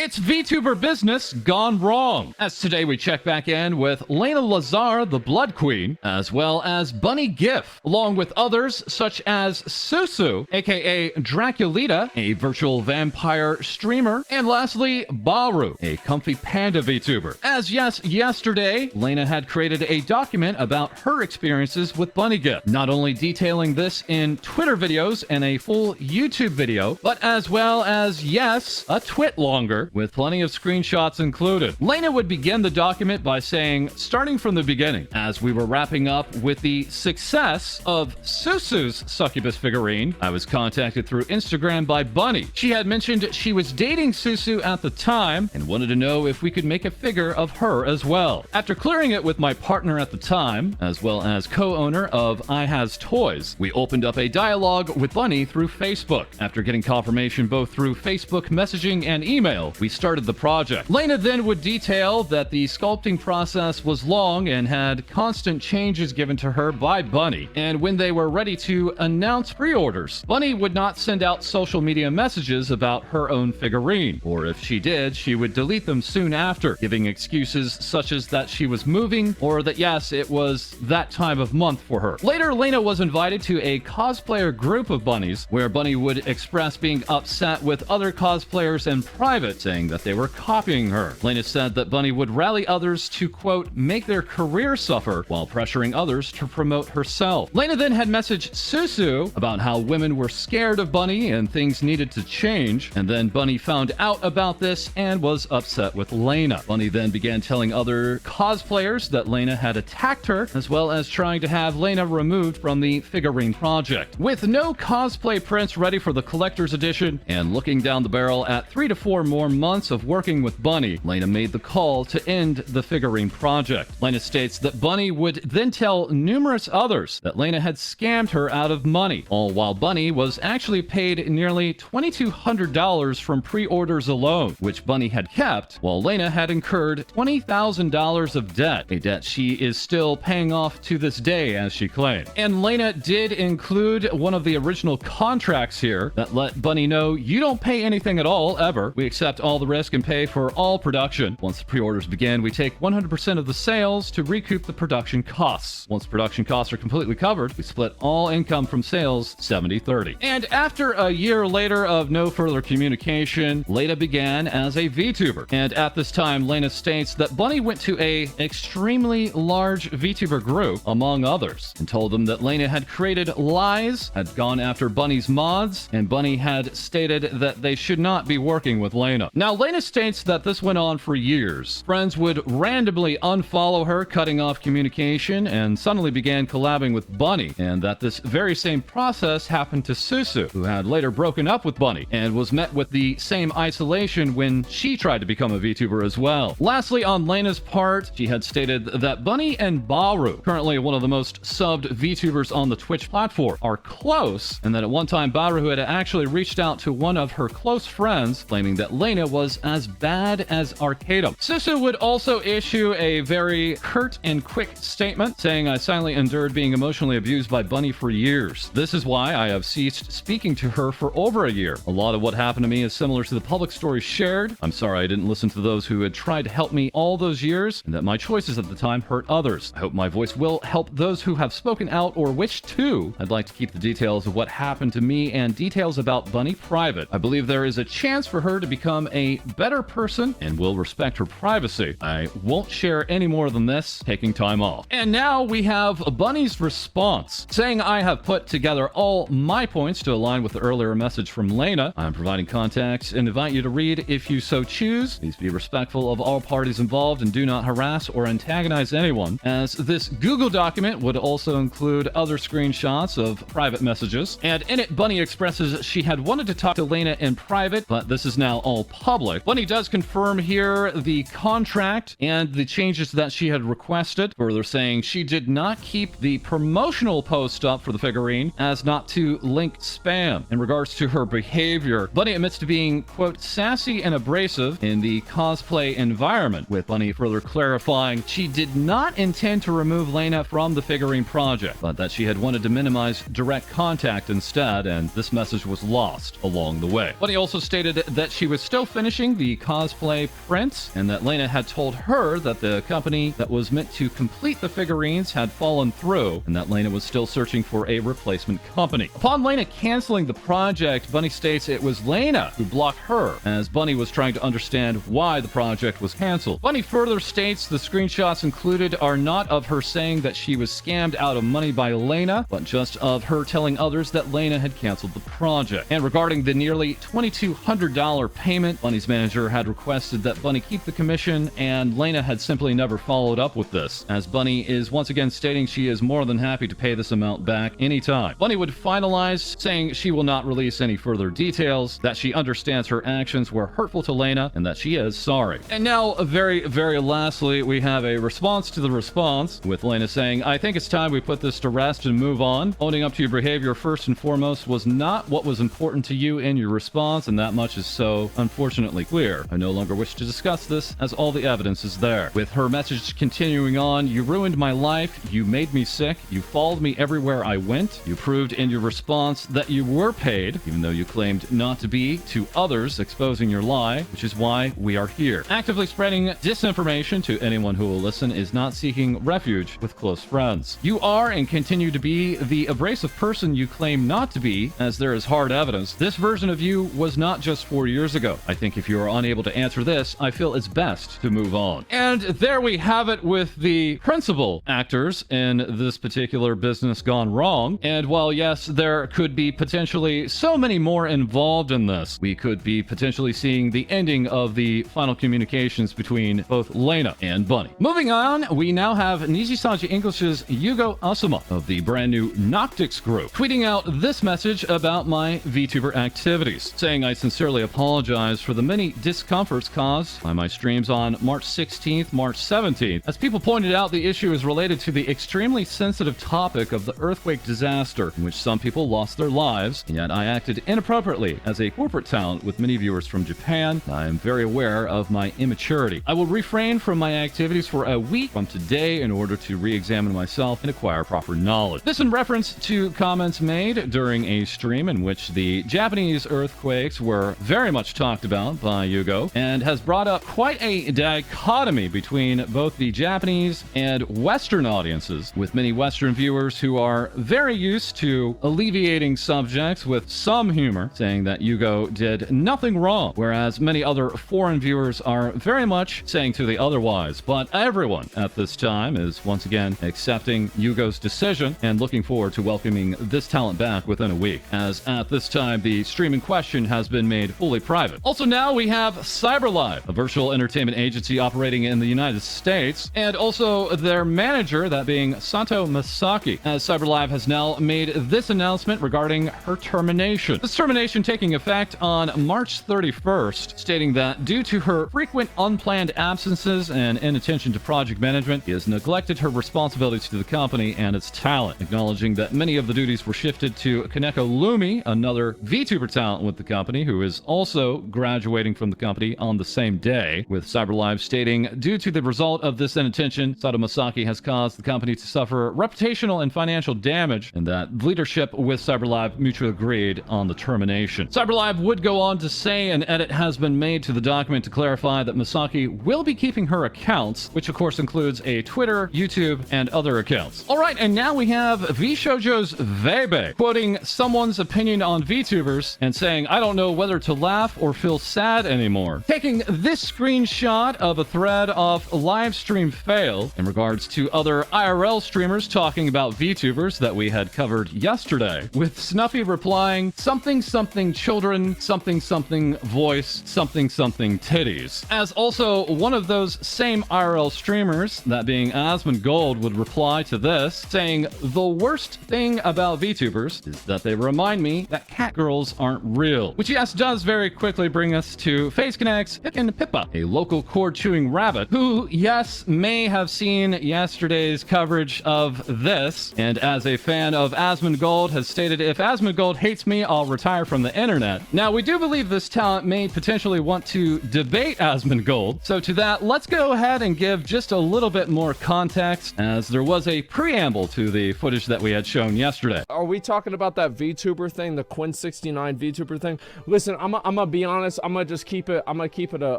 It's VTuber business gone wrong, as today we check back in with Layna Lazar, the Blood Queen, as well as Bunny GIF, along with others such as Susu, aka Draculita, a virtual vampire streamer, and lastly, Baru, a comfy panda VTuber. As yes, yesterday, Layna had created a document about her experiences with Bunny GIF, not only detailing this in Twitter videos and a full YouTube video, but as well as, yes, a twit longer, with plenty of screenshots included. Layna would begin the document by saying, starting from the beginning, as we were wrapping up with the success of Susu's succubus figurine, I was contacted through Instagram by Bunny. She had mentioned she was dating Susu at the time and wanted to know if we could make a figure of her as well. After clearing it with my partner at the time, as well as co-owner of I Has Toys, we opened up a dialogue with Bunny through Facebook. After getting confirmation both through Facebook messaging and email, we started the project. Layna then would detail that the sculpting process was long and had constant changes given to her by Bunny, and when they were ready to announce pre-orders, Bunny would not send out social media messages about her own figurine, or if she did, she would delete them soon after, giving excuses such as that she was moving, or that yes, it was that time of month for her. Later, Layna was invited to a cosplayer group of bunnies, where Bunny would express being upset with other cosplayers in private, saying that they were copying her. Layna said that Bunny would rally others to, quote, make their career suffer while pressuring others to promote herself. Layna then had messaged Susu about how women were scared of Bunny and things needed to change, and then Bunny found out about this and was upset with Layna. Bunny then began telling other cosplayers that Layna had attacked her, as well as trying to have Layna removed from the figurine project. With no cosplay prints ready for the collector's edition, and looking down the barrel at 3 to 4 more months of working with Bunny, Layna made the call to end the figurine project. Layna states that Bunny would then tell numerous others that Layna had scammed her out of money, all while Bunny was actually paid nearly $2,200 from pre-orders alone, which Bunny had kept, while Layna had incurred $20,000 of debt, a debt she is still paying off to this day, as she claimed. And Layna did include one of the original contracts here that let Bunny know, you don't pay anything at all, ever. We accept all the risk and pay for all production. Once the pre-orders begin, we take 100% of the sales to recoup the production costs. Once production costs are completely covered, we split all income from sales 70-30. And after a year later of no further communication, Layna began as a VTuber. And at this time, Layna states that Bunny went to a extremely large VTuber group, among others, and told them that Layna had created lies, had gone after Bunny's mods, and Bunny had stated that they should not be working with Layna. Now, Layna states that this went on for years. Friends would randomly unfollow her, cutting off communication, and suddenly began collabing with Bunny, and that this very same process happened to Susu, who had later broken up with Bunny, and was met with the same isolation when she tried to become a VTuber as well. Lastly, on Layna's part, she had stated that Bunny and Baru, currently one of the most subbed VTubers on the Twitch platform, are close, and that at one time Baru had actually reached out to one of her close friends, claiming that Layna was as bad as Arcadum. Susu would also issue a very curt and quick statement, saying, I silently endured being emotionally abused by Bunny for years. This is why I have ceased speaking to her for over a year. A lot of what happened to me is similar to the public stories shared. I'm sorry I didn't listen to those who had tried to help me all those years, and that my choices at the time hurt others. I hope my voice will help those who have spoken out or wish to. I'd like to keep the details of what happened to me and details about Bunny private. I believe there is a chance for her to become a better person and will respect her privacy. I won't share any more than this, taking time off. And now we have Bunny's response, saying, I have put together all my points to align with the earlier message from Layna. I'm providing context and invite you to read if you so choose. Please be respectful of all parties involved and do not harass or antagonize anyone, as this Google document would also include other screenshots of private messages. And in it, Bunny expresses she had wanted to talk to Layna in private, but this is now all public. Bunny does confirm here the contract and the changes that she had requested, further saying she did not keep the promotional post up for the figurine as not to link spam. In regards to her behavior, Bunny admits to being, quote, sassy and abrasive in the cosplay environment, with Bunny further clarifying she did not intend to remove Layna from the figurine project, but that she had wanted to minimize direct contact instead, and this message was lost along the way. Bunny also stated that she was still finishing the cosplay prints, and that Layna had told her that the company that was meant to complete the figurines had fallen through, and that Layna was still searching for a replacement company. Upon Layna canceling the project, Bunny states it was Layna who blocked her, as Bunny was trying to understand why the project was canceled. Bunny further states the screenshots included are not of her saying that she was scammed out of money by Layna, but just of her telling others that Layna had canceled the project. And regarding the nearly $2,200 payment, Bunny's manager had requested that Bunny keep the commission, and Layna had simply never followed up with this, as Bunny is once again stating she is more than happy to pay this amount back anytime. Bunny would finalize, saying she will not release any further details, that she understands her actions were hurtful to Layna, and that she is sorry. And now, very lastly, we have a response to the response, with Layna saying, I think it's time we put this to rest and move on. Owning up to your behavior first and foremost was not what was important to you in your response, and that much is so unfortunately clear. I no longer wish to discuss this, as all the evidence is there. With her message continuing on, you ruined my life, you made me sick, you followed me everywhere I went, you proved in your response that you were paid, even though you claimed not to be, to others, exposing your lie, which is why we are here. Actively spreading disinformation to anyone who will listen is not seeking refuge with close friends. You are and continue to be the abrasive person you claim not to be, as there is hard evidence. This version of you was not just 4 years ago. I think if you are unable to answer this, I feel it's best to move on. And there we have it with the principal actors in this particular business gone wrong. And while yes, there could be potentially so many more involved in this, we could be potentially seeing the ending of the final communications between both Layna and Bunny. Moving on, we now have Nijisaji English's Yugo Asuma of the brand new Noctix group, tweeting out this message about my VTuber activities, saying I sincerely apologize for the many discomforts caused by my streams on March 16th, March 17th. As people pointed out, the issue is related to the extremely sensitive topic of the earthquake disaster, in which some people lost their lives, and yet I acted inappropriately as a corporate talent with many viewers from Japan. I am very aware of my immaturity. I will refrain from my activities for a week from today in order to re-examine myself and acquire proper knowledge. This in reference to comments made during a stream in which the Japanese earthquakes were very much talked about by Yugo, and has brought up quite a dichotomy between both the Japanese and Western audiences, with many Western viewers who are very used to alleviating subjects with some humor, saying that Yugo did nothing wrong, whereas many other foreign viewers are very much saying to the otherwise. But everyone at this time is once again accepting Yugo's decision and looking forward to welcoming this talent back within a week, as at this time the stream in question has been made fully private. Also now we have CyberLive, a virtual entertainment agency operating in the United States, and also their manager, that being Sato Masaki, as CyberLive has now made this announcement regarding her termination. This termination taking effect on March 31st, stating that due to her frequent unplanned absences and inattention to project management, she has neglected her responsibilities to the company and its talent, acknowledging that many of the duties were shifted to Kaneko Lumi, another VTuber talent with the company, who is also graduating from the company on the same day, with CyberLive stating, due to the result of this inattention, Sato Masaki has caused the company to suffer reputational and financial damage, and that leadership with CyberLive mutually agreed on the termination. CyberLive would go on to say an edit has been made to the document to clarify that Masaki will be keeping her accounts, which of course includes a Twitter, YouTube, and other accounts. Alright, and now we have VShojo's Vebe quoting someone's opinion on VTubers and saying, I don't know whether to laugh or feel sad anymore. Taking this screenshot of a thread off Livestream Fail in regards to other IRL streamers talking about VTubers that we had covered yesterday, with Snuffy replying, something something children, something something voice, something something titties. As also one of those same IRL streamers, that being Asmongold, would reply to this, saying, the worst thing about VTubers is that they remind me that cat girls aren't real. Which yes, does very quickly bring us to Face Connect's Pickin' Pippa, a local cord-chewing rabbit, who, yes, may have seen yesterday's coverage of this, and as a fan of Asmongold has stated, if Asmongold hates me, I'll retire from the internet. Now, we do believe this talent may potentially want to debate Asmongold, so to that, let's go ahead and give just a little bit more context, as there was a preamble to the footage that we had shown yesterday. Are we talking about that VTuber thing, the Quinn69 VTuber thing? Listen, I'm gonna be honest, gonna just keep it. I'm gonna keep it a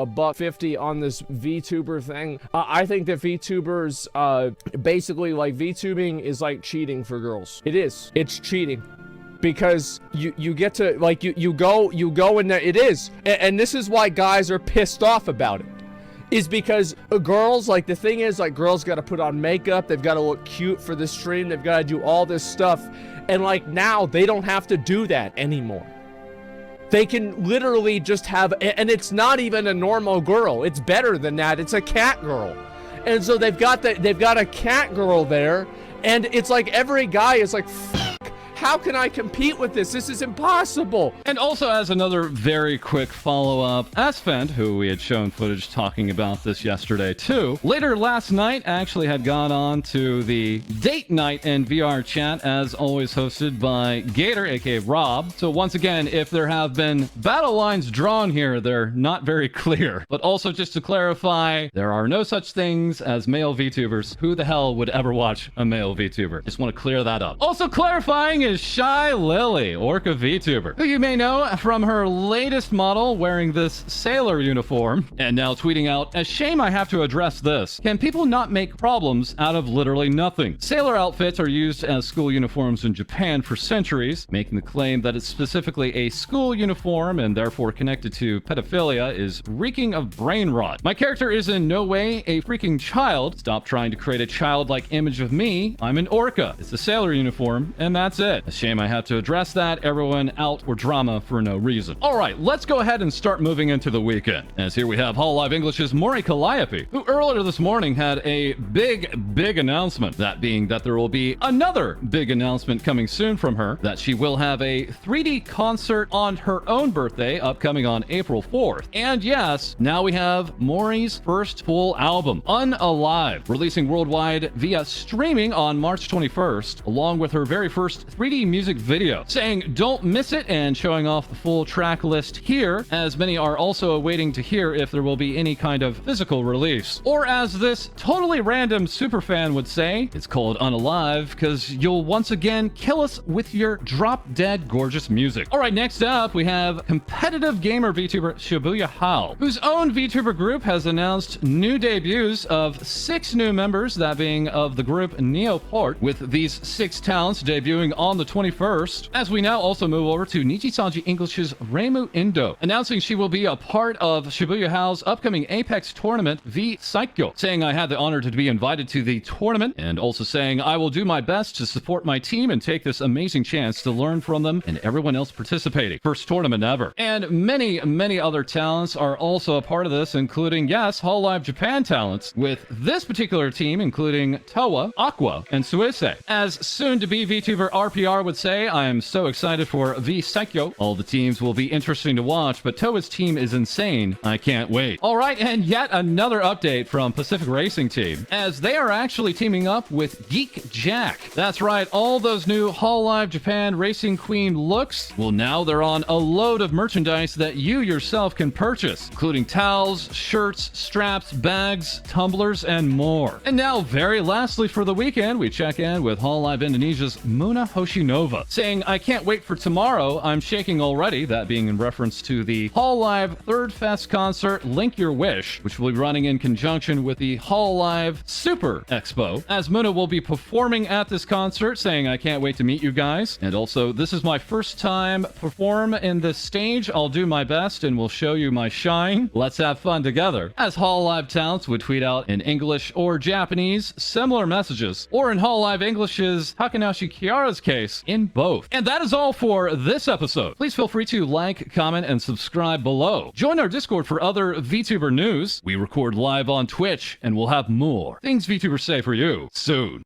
$1.50 on this VTuber thing. I think that VTubers, basically, like, VTubing is like cheating for girls. It is. It's cheating. Because you get to, like, you go in there. It is. And this is why guys are pissed off about it. Is because girls, like, the thing is, like, girls got to put on makeup. They've got to look cute for the stream. They've got to do all this stuff. And, like, now they don't have to do that anymore. They can literally just have, and it's not even a normal girl. It's better than that. It's a cat girl. And so they've got a cat girl there. And it's like every guy is like, how can I compete with this? This is impossible. And also, as another very quick follow-up, Asfend, who we had shown footage talking about this yesterday too, later last night actually had gone on to the Date Night in VR chat, as always hosted by Gator, aka Rob. So once again, if there have been battle lines drawn here, they're not very clear. But also, just to clarify, there are no such things as male VTubers. Who the hell would ever watch a male VTuber? Just want to clear that up. Also clarifying is Shylily, Orca VTuber, who you may know from her latest model wearing this sailor uniform, and now tweeting out, "A shame I have to address this. Can people not make problems out of literally nothing? Sailor outfits are used as school uniforms in Japan for centuries, making the claim that it's specifically a school uniform and therefore connected to pedophilia is reeking of brain rot. My character is in no way a freaking child. Stop trying to create a childlike image of me. I'm an orca. It's a sailor uniform, and that's it. A shame I have to address that. Everyone out for drama for no reason." All right, let's go ahead and start moving into the weekend. As here we have HoloLive English's Mori Calliope, who earlier this morning had a big announcement. That being that there will be another big announcement coming soon from her, that she will have a 3D concert on her own birthday, upcoming on April 4th. And yes, now we have Mori's first full album, UnAlive, releasing worldwide via streaming on March 21st, along with her very first 3D music video, saying don't miss it, and showing off the full track list here, as many are also awaiting to hear if there will be any kind of physical release. Or as this totally random superfan would say, it's called UnAlive because you'll once again kill us with your drop-dead gorgeous music. All right, next up we have competitive gamer VTuber ShibuyaHAL, whose own VTuber group has announced new debuts of 6 new members, that being of the group Neoport, with these 6 talents debuting on the 21st, as we now also move over to Nijisanji English's Reimu Indo, announcing she will be a part of ShibuyaHAL's upcoming Apex tournament, Saikyo, saying I had the honor to be invited to the tournament, and also saying I will do my best to support my team and take this amazing chance to learn from them and everyone else participating. First tournament ever. And many other talents are also a part of this, including, yes, HoloLive Japan talents, with this particular team including Toa, Aqua, and Suisse. As soon-to-be VTuber RPR would say, I am so excited for Saikyo. All the teams will be interesting to watch, but Toa's team is insane. I can't wait. All right, and yet another update from Pacific Racing Team, as they are actually teaming up with Geek Jack. That's right, all those new HoloLive Japan Racing Queen looks, well, now they're on a load of merchandise that you yourself can purchase, including towels, shirts, straps, bags, tumblers, and more. And now, very lastly for the weekend, we check in with HoloLive Indonesia's Muna Hoshinova, saying, I can't wait for tomorrow. I'm shaking already, that being in reference to the HoloLive Third Fest concert, Link Your Wish, which will be running in conjunction with the HoloLive Super Expo, as Muna will be performing at this concert, saying, I can't wait to meet you guys. And also, this is my first time perform in this stage. I'll do my best and will show you my shine. Let's have fun together. As HoloLive talents would tweet out in English or Japanese similar messages, or in HoloLive English's Takanashi Kiara's case, in both. And that is all for this episode. Please feel free to like, comment, and subscribe below. Join our Discord for other VTuber news. We record live on Twitch, and we'll have more things VTubers say for you soon.